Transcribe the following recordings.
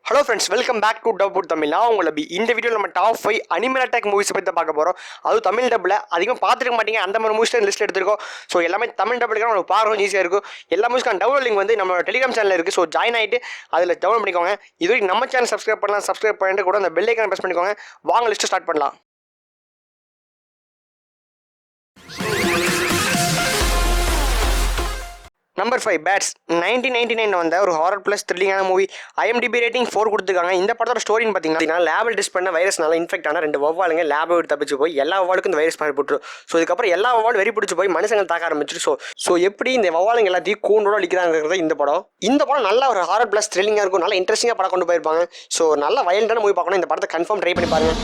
Hello friends, welcome back to dub Tamil. நான் உங்களை இந்த வீடியோவில் நம்ம டாப் 5 அனிமல் அட்டாக் மூவிஸ் பற்றி பார்க்க போகிறோம். அதுவும் தமிழ் டப்பில் அதிகமாக பார்த்துருக்க மாட்டீங்க, அந்த மாதிரி மூவிஸ் லிஸ்ட் எடுத்துருக்கோம். ஸோ எல்லாமே தமிழ் டப்பில் உங்களுக்கு பார்க்கணும் ஈஸியாக இருக்கும். எல்லா மூவிஸ்க்கான டவுன்லோட் லிங்க் வந்து நம்ம டெலிகிராம் சேனலில் இருக்குது. ஸோ ஜாயின் ஆகிட்டு அதில் டவுன்லோட் பண்ணிக்கோங்க. இதுவரைக்கும் நம்ம சேனல் சப்ஸ்கிரைப் பண்ணலாம், சப்ஸ்கிரைப் பண்ணிட்டு கூட அந்த பெல் ஐக்கான் ப்ரெஸ் பண்ணிக்கோங்க. வாங்க லிஸ்ட்டு ஸ்டார்ட் பண்ணலாம். நம்பர் 5 பேட்ஸ் 1999 வந்த ஒரு ஹாரர் ப்ளஸ் த்ரில்லிங்கான மூவி. IMDb ரேட்டிங் 4 கொடுத்துருக்காங்க. இந்த படத்தோட ஸ்டோரின்னு பார்த்தீங்கன்னா லேபில் டெஸ்ட் பண்ண வைரஸ்னால இன்ஃபெக்ட் ஆன 2 வவ்வாலுங்க லேபை விட்டு தப்பிச்சு போய் எல்லா வவ்வாலுக்கும் இந்த வைரஸ் பரப்பிட்டு. ஸோ இதுக்கப்புறம் எல்லா வவ்வாலும் வெறி பிடிச்சி போய் மனுஷங்களை தாக்க ஆரம்பிச்சிரு. ஸோ எப்படி இந்த வவ்வாலுங்க எல்லாத்தையும் கூண்டோட அடிக்கிறாங்கிறது இந்த படம் நல்ல ஒரு ஹாரர் ப்ளஸ் த்ரில்லிங்காக இருக்கும். நல்லா இன்ட்ரெஸ்டிங்காக படம் கொண்டு போயிருப்பாங்க. ஸோ நல்ல வயலண்டான மூவி பார்க்கணும். இந்த படத்தை கன்ஃபார்ம் ட்ரை பண்ணி பாருங்க.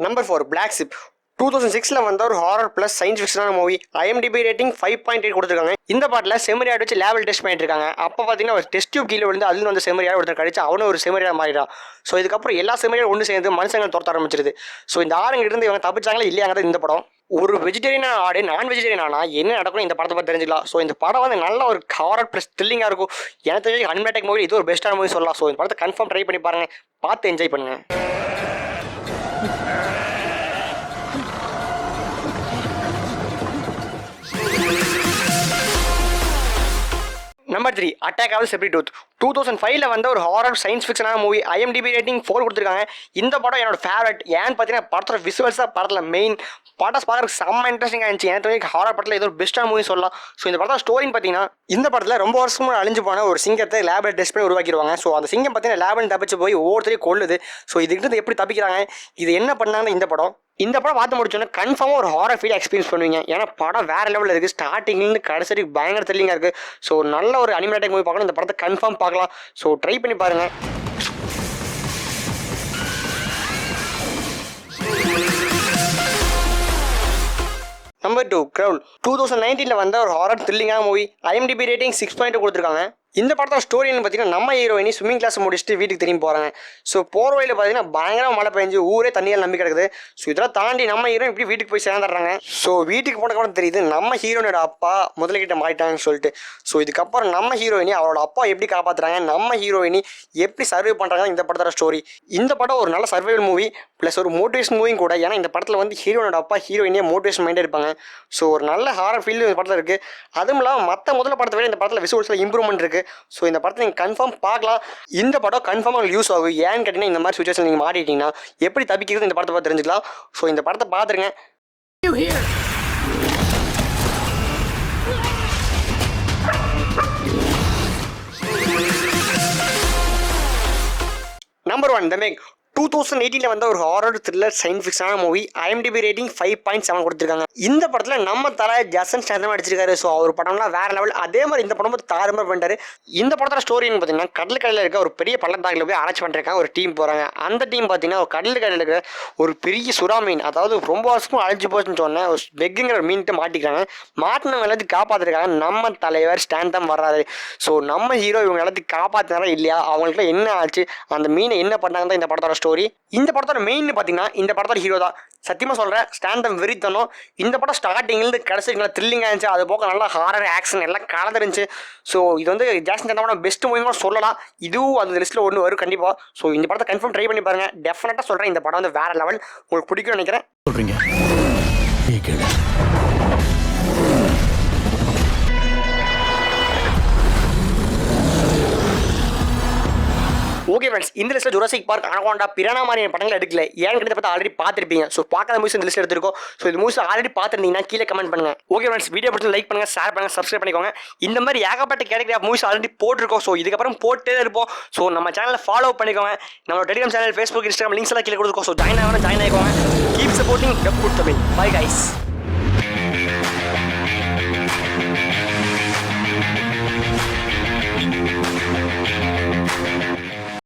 நம்பர் 4 பிளாக் ஷிப் 2006 வந்த ஒரு ஹாரர் பிளஸ் சயின்ஸ் ஃபிக்ஷனான மூவி. IMDb ரேட்டிங் 5.8 கொடுத்துருக்காங்க. இந்த பாட்டில் செமரியாட் வச்சு லேவல் டெஸ்ட் பண்ணிட்டு இருக்காங்க. அப்போ பார்த்தீங்கன்னா ஒரு டெஸ்ட் டியூப் கீழே விழுந்து அதில் வந்து செமரியாட் ஒருத்தர் கழிச்சு அவனும் ஒரு செமரியா மாறிடான். ஸோ இதுக்கப்புறம் எல்லா செமரியாட் ஒன்று சேர்ந்து மனுஷங்களை துரத்த ஆரம்பிச்சிருது. ஸோ இந்த ஆளுங்கிட்ட இவங்க தப்பிச்சாங்களா இல்லையாங்கிறது இந்த படம். ஒரு வெஜிடேரியனான ஆடு நான் வெஜிடேரியன் ஆனால் என்ன நடக்கும் இந்த படத்தை பற்றி தெரிஞ்சுக்கலாம். ஸோ இந்த படம் வந்து நல்ல ஒரு ஹாரர் ப்ளஸ் த்ரில்லிங்காக இருக்கும். எனக்கு தெரிஞ்சு அனிமல் அட்டாக் மூவி இது ஒரு பெஸ்ட்டான மூவி சொல்லலாம். ஸோ இந்த படத்தை கன்ஃபார்ம் ட்ரை பண்ணி பாருங்கள், பார்த்து என்ஜாய் பண்ணுங்கள். Number 3 attack of sabretooth 2005 வந்த ஒரு ஹாரர் சயின்ஸ் ஃபிக்ஷனான மூவி. IMDb ரேட்டிங் 4 கொடுத்துருக்காங்க. இந்த படம் என்னோட ஃபேவரட். ஏன்னு பார்த்தீங்கன்னா படத்தோட விசுவல்ஸ் தான் படத்தில் மெயின். படம் பார்க்குறதுக்கு செம்ம இன்ட்ரெஸ்டிங்காக இருந்துச்சு. எனக்கு ஹாரர் படத்தில் ஏதோ ஒரு பெஸ்ட்டான மூவி சொல்லலாம். ஸோ இந்த படத்தோட ஸ்டோரின்னு பார்த்தீங்கன்னா இந்த படத்தில் ரொம்ப வருஷமும் அழிஞ்சு போன ஒரு சிங்கத்தை லேபில் டெஸ்ட் பண்ணி உருவாக்கிடுவாங்க. ஸோ அந்த சிங்கம் பார்த்தீங்கன்னா லேபில் தப்பிச்சு போய் ஒவ்வொருத்தரையும் கொள்ளுது. ஸோ இதுக்கிட்ட எப்படி தப்பிக்கிறாங்க, இது என்ன பண்ணாங்கன்னு இந்த படம் பார்த்து முடிச்சோன்னா கன்ஃபார்மாக ஒரு ஹாரர் ஃபீல் எக்ஸ்பீரியன்ஸ் பண்ணுவீங்க. ஏன்னா படம் வேறு லெவலில் இருக்குது. ஸ்டார்டிங்லேருந்து கடைசி பயங்கர த்ரில்லிங்காக இருக்குது. ஸோ நல்ல ஒரு அனிமல் அட்டாக் மூவி பார்க்கணும். இந்த படத்தை கன்ஃபார்ம் பார்க்கலாம். ஸோ ட்ரை பண்ணி பாருங்கள். நம்பர் 2 க்ரௌட் 2019 வந்த ஒரு ஹாரர் த்ரில்லிங்கான மூவி. IMDb ரேட்டிங் 6.2 கொடுத்துருக்காங்க. இந்த படத்தோட ஸ்டோரின்னு பார்த்தீங்கன்னா நம்ம ஹீரோயினி ஸ்விம்மிங் கிளாஸ் முடிச்சுட்டு வீட்டுக்கு திரும்பி போகிறாங்க. ஸோ போகிற வழியில் பார்த்தீங்கன்னா பயங்கரமாக மழை பெஞ்சு ஊரே தண்ணியால் நம்பி கிடக்குது. ஸோ இதெல்லாம் தாண்டி நம்ம ஹீரோயின் இப்படி வீட்டுக்கு போய் சேர்ந்துடுறாங்க. ஸோ வீட்டுக்கு போன கூட தெரியுது நம்ம ஹீரோயினோட அப்பா முதல்கிட்ட மாறிட்டாங்கன்னு சொல்லிட்டு. ஸோ இதுக்கப்புறம் நம்ம ஹீரோயினி அவரோட அப்பா எப்படி காப்பாற்றுறாங்க, நம்ம ஹீரோயினி எப்படி சர்வே பண்ணுறாங்க இந்த படத்தோட ஸ்டோரி. இந்த படம் ஒரு நல்ல சர்வைவல் மூவி ப்ளஸ் ஒரு மோட்டிவேஷன் மூவியும் கூட. ஏன்னா இந்த படத்தில் வந்து ஹீரோனோட அப்பா ஹீரோயினியே மோட்டிவேஷன் மைண்டே இருப்பாங்க. ஸோ ஒரு நல்ல ஹாரர் ஃபீல் இந்த படத்தில் இருக்குது. அதுவும் இல்லாமல் மற்ற முதல்ல படத்தை விட இந்த படத்தில் விசுவல்ஸில் இம்ப்ரூவ்மெண்ட் இருக்குது. ஸோ இந்த படத்தை நீங்கள் கன்ஃபார்ம் பார்க்கலாம். இந்த படம் கன்ஃபார்மாக உங்களுக்கு யூஸ் ஆகும். ஏன்னு கேட்டிங்கன்னா இந்த மாதிரி சுச்சுவேஷன் நீங்கள் மாறிட்டீங்கன்னா எப்படி தப்பிக்கிறது இந்த படத்தை பார்த்து தெரிஞ்சுக்கலாம். ஸோ இந்த படத்தை பார்த்துருங்க. நம்பர் 1 த மேக் 2018 வந்த ஒரு ஹாரர் த்ரில்லர் சயின்ஸ் ஃபிக்ஷனான மூவி. IMDb ரேட்டிங் 5.7 கொடுத்துருக்காங்க. இந்த படத்தில் நம்ம தலை ஜாசன் ஸ்டாதம் அடிச்சிருக்காரு. ஸோ அவர் படம்லாம் வேற லெவல். அதே மாதிரி இந்த படம் தாறுமாறு பண்ணிட்டாரு. இந்த படத்தோட ஸ்டோரின்னு பார்த்தீங்கன்னா கடற்கரையில் இருக்க ஒரு பெரிய பள்ளத்தாக்கில் போய் அரைச்சி பண்ணிருக்காங்க. ஒரு டீம் போகிறாங்க. அந்த டீம் பார்த்தீங்கன்னா ஒரு கடற்கரையில் இருக்கிற ஒரு பெரிய சுறா மீன், அதாவது ரொம்ப வருஷமும் அழிஞ்சு போச்சுன்னு சொன்னேன் ஒரு பெக்குங்கிற ஒரு மீன்கிட்ட மாட்டிக்கிறாங்க. மாட்டினவங்க எல்லாத்தையும் காப்பாற்றிருக்காங்க. நம்ம தலைவர் ஸ்டாந்தம் வர்றாரு. ஸோ நம்ம ஹீரோ இவங்க எல்லாத்தையும் காப்பாற்றினாரா இல்லையா, அவங்களுக்குலாம் என்ன ஆச்சு, அந்த மீனை என்ன பண்ணாங்க தான் இந்த படத்தோட ஸ்டோரி. இந்த படத்தோட மெயின் பார்த்தீங்கன்னா இந்த படத்தோட ஹீரோ தான். சத்தியமாக சொல்கிறேன், ஸ்டாந்தம் வெறித்தனம். இந்த படம் ஸ்டார்டிங்லேருந்து கடைசி நல்லா த்ரில்லிங்காக இருந்துச்சு. அது போக நல்லா ஹாரர் ஆக்ஷன் எல்லாம் கலந்துருந்துச்சு. ஸோ இது வந்து ஜாஸ்தி ஸ்டாந்தமோட பெஸ்ட் மூவிமாக சொல்லலாம். இதுவும் அந்த லிஸ்ட்டில் ஒன்று வரும் கண்டிப்பாக. ஸோ இந்த படத்தை கன்ஃபார்ம் ட்ரை பண்ணி பாருங்கள். டெஃபினட்டாக சொல்கிறேன், இந்த படம் வந்து வேறு லெவல். உங்களுக்கு பிடிக்கும்னு நினைக்கிறேன். சொல்கிறீங்க ஓகே ஃப்ரெண்ட்ஸ், இந்த லிஸ்ட்டில் ஜுராசிக் பார்க், அனகோண்டா, பிரானா மாதிரியான படங்கள் எடுக்கல. ஏன்னு பார்த்து ஆல்ரெடி பார்த்துருப்பீங்க. ஸோ பார்க்காத மூவிஸ் இந்த லிஸ்ட் எடுத்துருக்கோம். ஸோ இந்த மூவிஸ் ஆல்ரெடி பார்த்துருந்தீங்கன்னா கீழே கமெண்ட் பண்ணுங்கள். ஓகே ஃப்ரெண்ட்ஸ், வீடியோ பிடிச்சி லைக் பண்ணுங்கள், ஷேர் பண்ணுங்கள், சப்ஸ்கிரைப் பண்ணிக்கோங்க. இந்த மாதிரி ஏகப்பட்ட கேட்டகரி ஆஃப் மூவிஸ் ஆல்ரெடி போட்டிருக்கோம். ஸோ இதுக்கப்புறம் போட்டே இருப்போம். ஸோ நம்ம சேனலை ஃபாலோ பண்ணிக்கோங்க. நம்ம Telegram channel, Facebook, Instagram links எல்லாம் கீழே கொடுத்துருக்கோம். ஸோ ஜாயின் ஆகிக்கோங்க. Keep supporting dub Tamil. Bye guys.